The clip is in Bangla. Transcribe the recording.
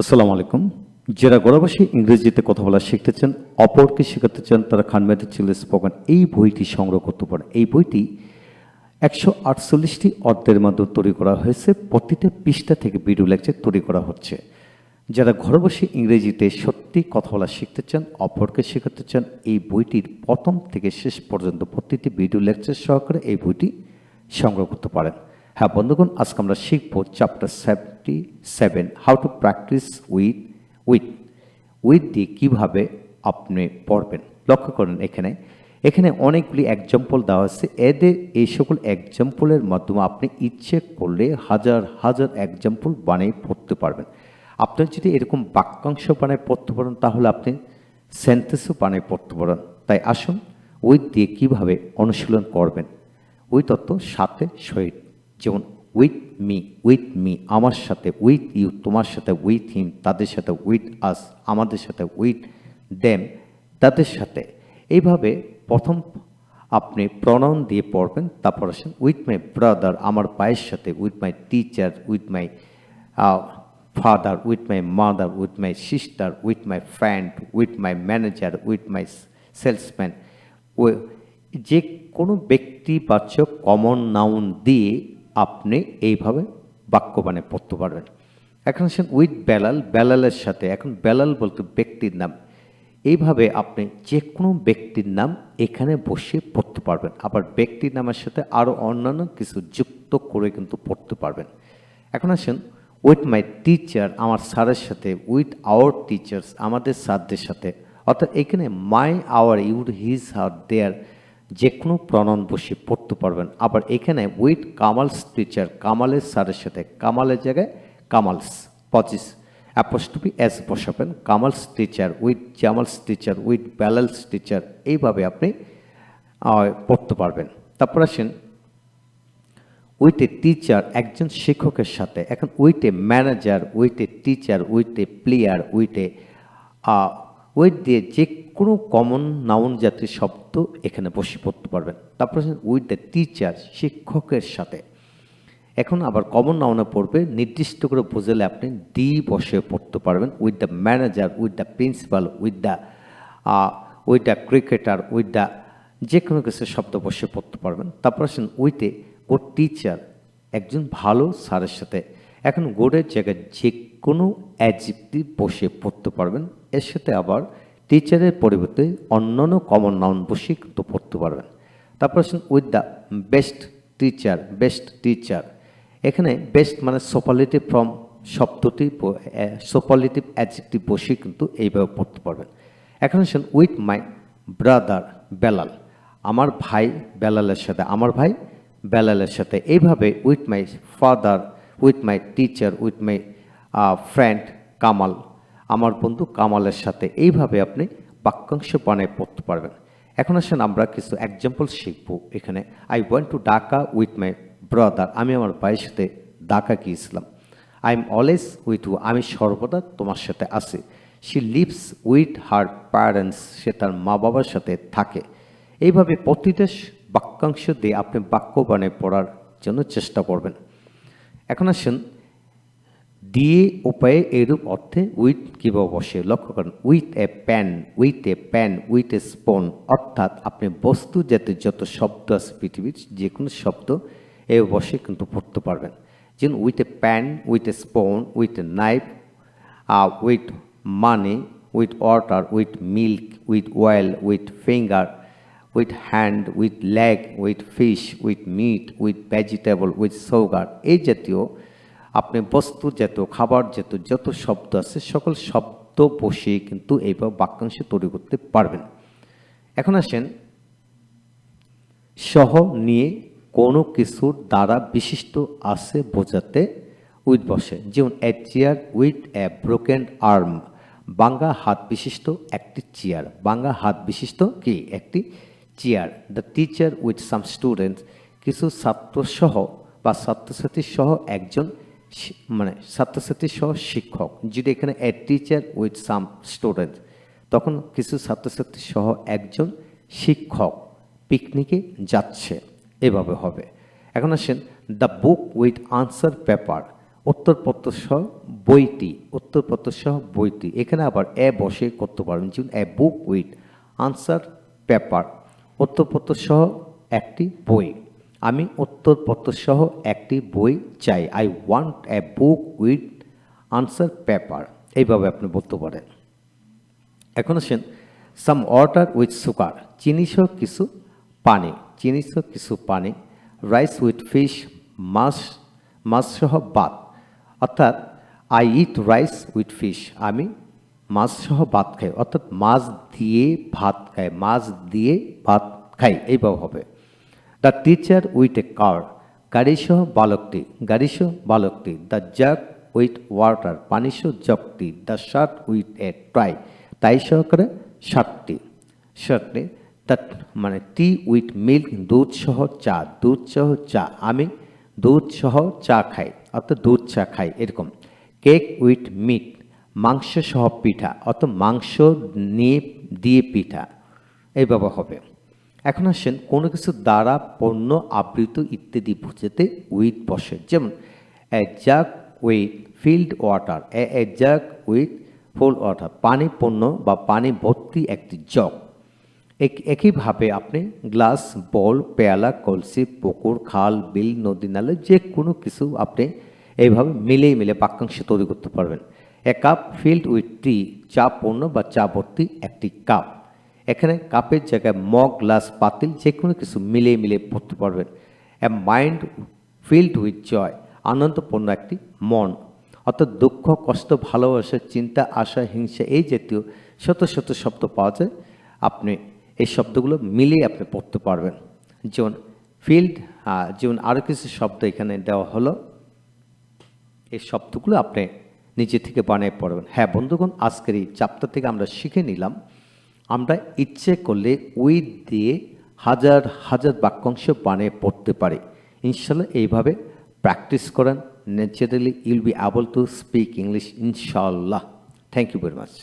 আসসালামু আলাইকুম। যারা ঘরবসে ইংরেজিতে কথা বলা শিখতে চান, অপরকে শেখাতে চান, তারা খানমেদের ছেলে স্পোকেন এই বইটি সংগ্রহ করতে পারেন। এই বইটি 148টি অধ্যায়ের মাধ্যমে তৈরি করা হয়েছে। প্রতিটা পৃষ্ঠা থেকে ভিডিও লেকচার তৈরি করা হচ্ছে। যারা ঘরে বসে ইংরেজিতে সত্যি কথা বলা শিখতে চান, অপরকে শেখাতে চান, এই বইটির প্রথম থেকে শেষ পর্যন্ত প্রতিটি ভিডিও লেকচার সহকারে এই বইটি সংগ্রহ করতে পারেন। হ্যাঁ বন্ধুগণ, আজকে আমরা শিখব chapter 77 how to practice with দিয়ে কীভাবে আপনি পড়বেন। লক্ষ্য করেন এখানে অনেকগুলি এক্সাম্পল দেওয়া আছে। এই সকল এক্সাম্পলের মাধ্যমে আপনি ইচ্ছে করলে হাজার হাজার এক্সাম্পল বানিয়ে পড়তে পারবেন। আপনি যদি এরকম বাক্যাংশ বানিয়ে পড়তে পারেন, তাহলে আপনি সেন্টেন্সও বানিয়ে পড়তে পারেন। তাই আসুন উইথ দিয়ে কীভাবে অনুশীলন করবেন। উইথ অর্থ সাথে সহিত, যেমন উইথ মি আমার সাথে, উইথ ইউ তোমার সাথে, উইথ হিম তাদের সাথে, উইথ আস আমাদের সাথে, উইথ দেম তাদের সাথে। এইভাবে প্রথম আপনি প্রনাউন দিয়ে পড়বেন। তারপর আসেন উইথ মাই ব্রাদার আমার ভাইয়ের সাথে, with my teacher, with my father, with my mother, with my sister, with my friend, with my manager, with my salesman. যে কোনো ব্যক্তিবাচক কমন নাউন দিয়ে আপনি এইভাবে বাক্য বানিয়ে পড়তে পারবেন। এখন আসেন উইথ বেলাল, বেলালের সাথে। এখন বেলাল বলতে ব্যক্তির নাম। এইভাবে আপনি যে কোনো ব্যক্তির নাম এখানে বসে পড়তে পারবেন। আবার ব্যক্তির নামের সাথে আরও অন্যান্য কিছু যুক্ত করে কিন্তু পড়তে পারবেন। এখন আসেন উইথ মাই টিচার আমার স্যারের সাথে, উইথ আওয়ার টিচার্স আমাদের স্যারদের সাথে। অর্থাৎ এখানে মাই, আওয়ার, ইউড, হিজ, হার, দেয়ার যে কোনো প্রনাউন বসে পড়তে পারবেন। আবার এখানে উইথ কামালস টিচার কামালের স্যারের সাথে, কামালের জায়গায় কামালস পজিস অ্যাপোস্ট্রফি এস বসাবেন। Kamal's teacher, with Jamal's teacher, with Belal's teacher, এইভাবে আপনি পড়তে পারবেন। তারপর আসেন উইথ এ টিচার একজন শিক্ষকের সাথে। এখন with a manager, with a teacher, with a player, with দিয়ে যে কোনো কমন নাউন জাতীয় শব্দ এখানে বসে পড়তে পারবেন। তারপর উইথ দ্য টিচার শিক্ষকের সাথে। এখন আবার কমন নাউনে পড়বে, নির্দিষ্ট করে বোঝালে আপনি দি বসে পড়তে পারবেন। With the manager, with the principal, with the cricketer, with the যে কোনো কিছু শব্দ বসে পড়তে পারবেন। তারপর আসেন উইথ এ গুড টিচার একজন ভালো স্যারের সাথে। এখন গুডের জায়গায় যে কোনো অ্যাডজেক্টিভ বসে পড়তে পারবেন। এর সাথে আবার টিচারের পরিবর্তে অন্যান্য কমন নাউন বসে কিন্তু পড়তে পারবেন। তারপর আসেন উইথ দ্য বেস্ট টিচার। এখানে বেস্ট মানে সুপারলেটিভ ফর্ম শব্দটি, সুপারলেটিভ অ্যাডজেক্টিভ বসে কিন্তু এইভাবে পড়তে পারবেন। এখন আসেন উইথ মাই ব্রাদার বেলাল আমার ভাই বেলালের সাথে, আমার ভাই বেলালের সাথে। এইভাবে with my father, with my teacher, with my friend Kamal আমার বন্ধু কামালের সাথে। এইভাবে আপনি বাক্যাংশ বানিয়ে পড়তে পারবেন। এখন আসেন আমরা কিছু এক্সাম্পল শিখব। এখানে I went to Dhaka with my brother আমি আমার ভাইয়ের সাথে ঢাকা গিয়েছিলাম। I am always with you আমি সর্বদা তোমার সাথে আছি। She lives with her parents সে তার মা বাবার সাথে থাকে। এইভাবে প্রতিটা বাক্যাংশ দিয়ে আপনি বাক্য বানিয়ে পড়ার জন্য চেষ্টা করবেন। এখন আসেন দিয়ে উপায়ে এরূপ অর্থে উইথ কীভাবে বসে। লক্ষ্য করেন with a pan, with a spoon. অর্থাৎ আপনি বস্তু জাতীয় যত শব্দ আছে পৃথিবীর যে কোনো শব্দ এ বসে কিন্তু পড়তে পারবেন। যেমন with a pan, with a spoon, with a knife, with money, with water, with milk, with oil, with finger, with hand, with leg, with fish, with meat, with vegetable, with sugar. এই জাতীয় আপনি বস্তু জাতীয় খাবার জাতীয় যত শব্দ আছে সকল শব্দ বসিয়ে কিন্তু এইভাবে বাক্যাংশ তৈরি করতে পারবেন। এখন আসেন সহ নিয়ে কোনো কিছুর দ্বারা বিশিষ্ট আছে বোঝাতে উইথ বসে। যেমন এ chair with a broken arm বাঙ্গা হাত বিশিষ্ট একটি চেয়ার। বাঙ্গা হাত বিশিষ্ট কি একটি chair. The teacher with some students কিছু ছাত্র সহ বা ছাত্রছাত্রী সহ একজন মানে ছাত্রছাত্রী সহ শিক্ষক। যদি এখানে a teacher with some student তখন কিছু ছাত্রছাত্রী সহ একজন শিক্ষক পিকনিকে যাচ্ছে, এভাবে হবে। এখন আসেন the book with answer paper উত্তর প্রত্যয় সহ বইটি, উত্তর প্রত্যয় সহ বইটি। এখানে আবার এ বসে করতে পারবেন, যেমন এ বুক উইথ, আনসার পেপার, উত্তর প্রত্যয় সহ একটি বই। আমি উত্তর প্রত্যয় সহ একটি বই চাই, I want a book with answer paper. এইভাবে আপনি বলতে পারেন। এখন আসেন সাম ওয়াটার উইথ সুগার, চিনি সহ কিছু পানি, চিনি সহ কিছু পানি। রাইস উইথ ফিশ, মাছ, মাছ সহ ভাত, অর্থাৎ I eat rice with fish, আমি মাছ সহ ভাত খাই, অর্থাৎ মাছ দিয়ে ভাত খাই, মাছ দিয়ে ভাত খাই, এইভাবে হবে। দ্য টিচার উইথ এ কার, গাড়ি সহ বালকটি, গাড়ি সহ বালকটি। দ্য জাগ উইথ ওয়াটার, পানি সহ জগটি। The shirt with a tie, তাই সহকারে শার্টটি, শার্টটি। দ্য মানে টি উইথ মিল্ক, দুধ সহ চা, দুধ সহ চা, আমি দুধ সহ চা খাই, অর্থাৎ দুধ চা খাই, এরকম। কেক উইথ মিট, মাংস সহ পিঠা, অর্থাৎ মাংস নিয়ে দিয়ে পিঠা, এইভাবে হবে। এখন আসেন কোনো কিছু দ্বারা পণ্য আবৃত ইত্যাদি বোঝাতে উইথ বসে, যেমন a jug with filled water, a jug with full water, পানি পণ্য বা পানি ভর্তি একটি জগ। একইভাবে আপনি গ্লাস, বল, পেয়ালা, কলসি, পুকুর, খাল, বিল, নদী, নালে যে কোনো কিছু আপনি এইভাবে মিলে বাক্যাংশ তৈরি করতে পারবেন। এ কাপ ফিল্ড উইথ টি, চা পণ্য বা চা ভর্তি একটি কাপ। এখানে কাপের জায়গায় মগ, গ্লাস, পাতিল যে কোনো কিছু মিলে পড়তে পারবেন। A mind filled with joy, আনন্দপূর্ণ একটি মন, অর্থাৎ দুঃখ, কষ্ট, ভালোবাসা, চিন্তা, আশা, হিংসা, এই জাতীয় শত শত শব্দ পাওয়া যায়। আপনি এই শব্দগুলো মিলিয়ে আপনি পড়তে পারবেন। যেমন ফিল্ড, যেমন আরও কিছু শব্দ এখানে দেওয়া হলো, এই শব্দগুলো আপনি নিজে থেকে বানিয়ে পড়বেন। হ্যাঁ বন্ধুগণ, আজকের এই চ্যাপ্টার থেকে আমরা শিখে নিলাম আমরা ইচ্ছে করলে উইথ দিয়ে হাজার হাজার বাক্যাংশ বানিয়ে পড়তে পারি। ইনশাল্লাহ এইভাবে প্র্যাকটিস করেন, naturally you'll be able to speak English ইনশাল্লাহ। Thank you very much.